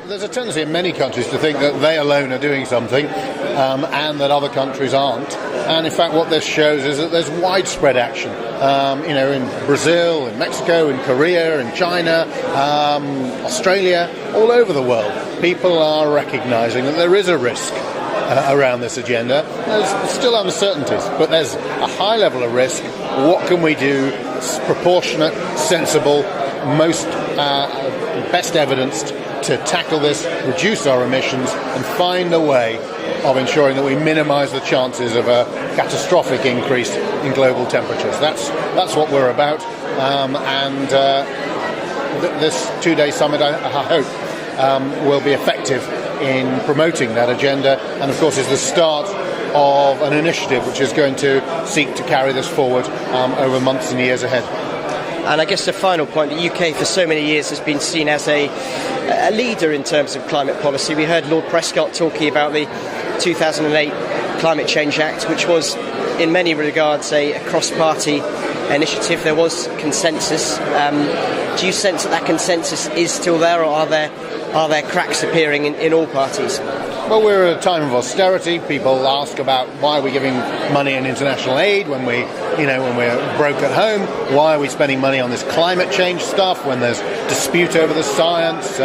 there's a tendency in many countries to think that they alone are doing something and that other countries aren't. And in fact, what this shows is that there's widespread action. In Brazil, in Mexico, in Korea, in China, Australia, all over the world, people are recognizing that there is a risk around this agenda. There's still uncertainties, but there's a high level of risk. What can we do? It's proportionate, sensible, most best evidenced to tackle this, reduce our emissions, and find a way of ensuring that we minimise the chances of a catastrophic increase in global temperatures. That's what we're about, this two-day summit, I hope, will be effective in promoting that agenda, and of course is the start of an initiative which is going to seek to carry this forward over months and years ahead. And I guess the final point, the UK for so many years has been seen as a leader in terms of climate policy. We heard Lord Prescott talking about the 2008 Climate Change Act, which was in many regards a cross-party initiative. There was consensus. Do you sense that consensus is still there, or are there cracks appearing in all parties? Well, we're at a time of austerity. People ask about why are we giving money in international aid when we're broke at home? Why are we spending money on this climate change stuff when there's dispute over the science?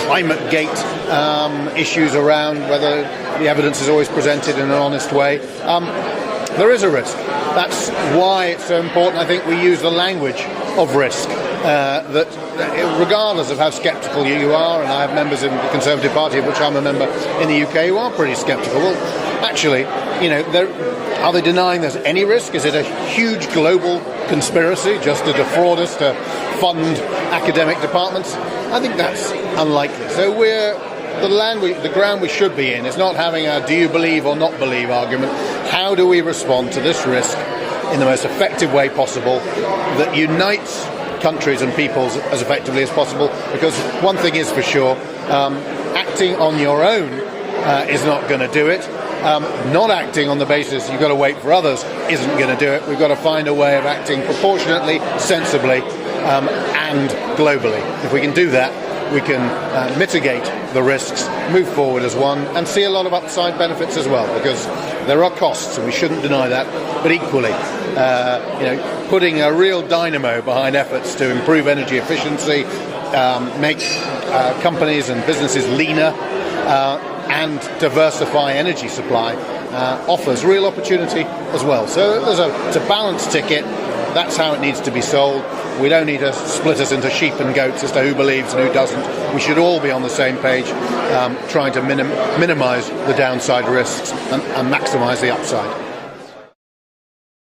Climate gate issues around whether the evidence is always presented in an honest way. There is a risk. That's why it's so important, I think, we use the language of risk. That regardless of how sceptical you are, and I have members in the Conservative Party, of which I'm a member in the UK, who are pretty sceptical. Well, actually, are they denying there's any risk? Is it a huge global conspiracy just to defraud us, to fund academic departments? I think that's unlikely. So the ground we should be in is not having a do you believe or not believe argument. How do we respond to this risk in the most effective way possible that unites countries and peoples as effectively as possible? Because one thing is for sure, acting on your own is not going to do it. Not acting on the basis you've got to wait for others isn't going to do it. We've got to find a way of acting proportionately, sensibly, and globally. If we can do that, we can mitigate the risks, move forward as one, and see a lot of upside benefits as well, because there are costs, and we shouldn't deny that. But equally, putting a real dynamo behind efforts to improve energy efficiency, make companies and businesses leaner, and diversify energy supply offers real opportunity as well. So it's a balanced ticket. That's how it needs to be sold. We don't need to split us into sheep and goats as to who believes and who doesn't. We should all be on the same page, trying to minimise the downside risks and maximise the upside.